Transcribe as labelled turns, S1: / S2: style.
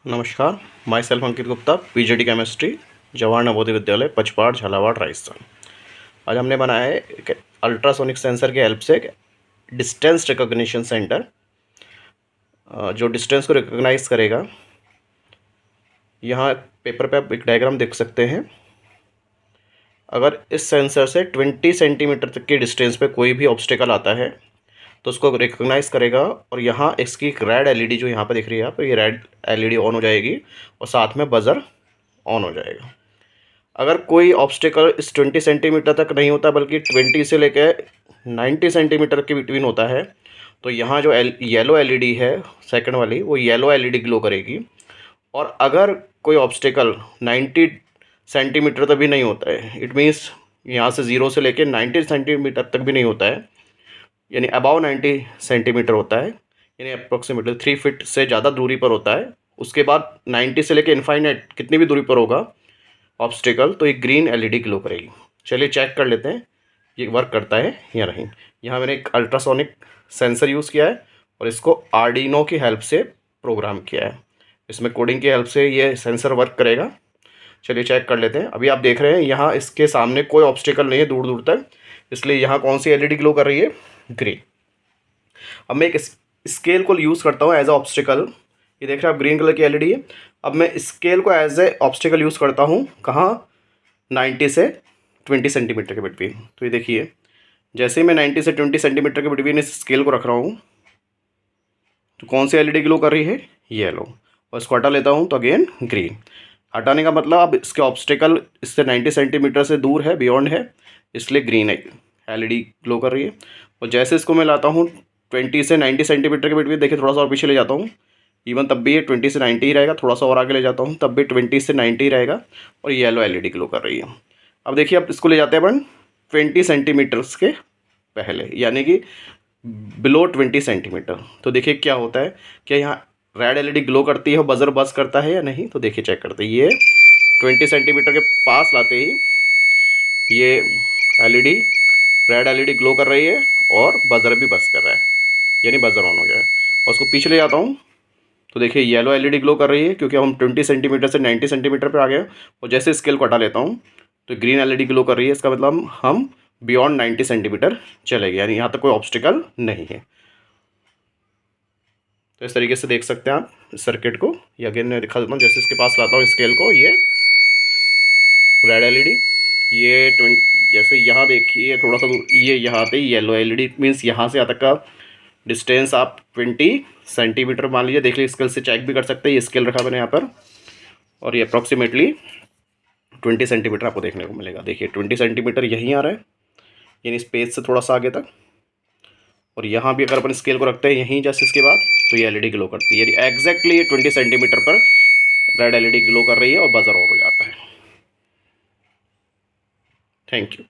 S1: नमस्कार, my self Ankit Gupta, PGD chemistry, Jawahar Navodaya Vidyalaya, पचपाड़, Jhalawar, Rajasthan. आज हमने बनाया है एक अल्ट्रासोनिक सेंसर की हेल्प से एक डिस्टेंस रिकॉग्निशन सेंटर, जो डिस्टेंस को रिकॉग्नाइज करेगा। यहाँ पेपर पे आप एक डायग्राम देख सकते हैं। अगर इस सेंसर से 20 सेंटीमीटर तक की डिस्टेंस पे कोई भी ऑब्स्टिकल आता है तो उसको रिकॉग्नाइज करेगा, और यहाँ इसकी एक रेड एलईडी जो यहाँ पर दिख रही है आप, ये रेड एलईडी ऑन हो जाएगी और साथ में बजर ऑन हो जाएगा। अगर कोई ऑब्स्टिकल इस 20 सेंटीमीटर तक नहीं होता बल्कि 20 से लेकर 90 सेंटीमीटर के बिटवीन होता है, तो यहाँ जो येलो एलईडी है सेकंड वाली, वो येलो एलईडी ग्लो करेगी। और अगर कोई ऑब्स्टिकल 90 सेंटीमीटर तक भी नहीं होता है, इट मीन्स यहाँ से 0 से लेकर 90 सेंटीमीटर तक भी नहीं होता है, यानी अबाव 90 सेंटीमीटर होता है, यानी अप्रोक्सीमेटली 3 फीट से ज़्यादा दूरी पर होता है, उसके बाद 90 से लेकर इनफाइनाइट कितनी भी दूरी पर होगा ऑब्स्टिकल, तो ये ग्रीन एलईडी ग्लो करेगी। चलिए चेक कर लेते हैं ये वर्क करता है या नहीं। यहाँ मैंने एक अल्ट्रासोनिक सेंसर यूज़ किया है और इसको आर्डिनो की हेल्प से प्रोग्राम किया है। इसमें कोडिंग की हेल्प से ये सेंसर वर्क करेगा। चलिए चेक कर लेते हैं। अभी आप देख रहे हैं यहाँ इसके सामने कोई ऑब्स्टिकल नहीं है दूर दूर तक, इसलिए यहाँ कौन सी एलईडी ग्लो कर रही है? ग्रीन। अब मैं एक स्केल को यूज़ करता हूँ एज अ ऑब्स्टिकल। ये देख रहे हैं आप, ग्रीन कलर की एलईडी है। अब मैं स्केल को एज ए ऑब्स्टिकल यूज़ करता हूँ, कहाँ? 90 से 20 सेंटीमीटर के बिटवीन। तो ये देखिए, जैसे ही मैं 90 से 20 सेंटीमीटर के बिटवीन इस स्केल को रख रहा हूँ, तो कौन सी एलईडी ग्लो कर रही है? येलो। और इसको हटा लेता हूँ तो अगेन ग्रीन। हटाने का मतलब अब इसके ऑब्स्टिकल इससे 90 सेंटीमीटर से दूर है, बियॉन्ड है, इसलिए ग्रीन एलईडी ग्लो कर रही है। और जैसे इसको मैं लाता हूँ 20 से 90 सेंटीमीटर के बिटवीन, देखिए थोड़ा सा और पीछे ले जाता हूँ, इवन तब भी ये 20 से 90 ही रहेगा। थोड़ा सा और आगे ले जाता हूँ तब भी 20 से 90 ही रहेगा, और येलो एलईडी ग्लो कर रही है। अब देखिए, अब इसको ले जाते हैं अपन 20 सेंटीमीटर्स के पहले, यानी कि बिलो 20 सेंटीमीटर। तो देखिए क्या होता है, क्या यहाँ रेड एलईडी ग्लो करती है और बजर बस करता है या नहीं? तो देखिए चेक करते हैं। ये 20 सेंटीमीटर के पास लाते ही ये एलईडी, रेड एलईडी ग्लो कर रही है और बजर भी बस कर रहा है, यानी बजर ऑन हो गया है। और उसको पीछे ले जाता हूँ तो देखिए येलो एलईडी ग्लो कर रही है, क्योंकि हम 20 सेंटीमीटर से 90 सेंटीमीटर पर आ गए। और जैसे स्केल को हटा लेता हूँ तो ग्रीन एलईडी ग्लो कर रही है। इसका मतलब हम बियॉन्ड 90 सेंटीमीटर चले गए, यानी यहाँ तक कोई ऑब्स्टिकल नहीं है। तो इस तरीके से देख सकते हैं आप इस सर्किट को। ये अगेन मैं दिखा देता हूँ, जैसे इसके पास लाता हूँ स्केल को, ये रेड एलईडी, ये 20, जैसे यहाँ देखिए थोड़ा सा दूर, ये यहाँ पे येलो एलईडी, मीन्स यहाँ से यहाँ तक का डिस्टेंस आप 20 सेंटीमीटर मान लीजिए। देख लीजिए, स्केल से चेक भी कर सकते हैं। ये स्केल रखा मैंने यहाँ पर, और ये अप्रॉक्सीमेटली 20 सेंटीमीटर आपको देखने को मिलेगा। देखिए 20 सेंटीमीटर यहीं आ रहा है, यानी स्पेस से थोड़ा सा आगे तक। और यहाँ भी अगर अपन स्केल को रखते हैं यहीं जस्ट इसके बाद, तो ये एलईडी ग्लो करती है, यानी एग्जैक्टली ये 20 सेंटीमीटर पर रेड एलईडी ग्लो कर रही है और बजर ऑन हो जाता है। Thank you.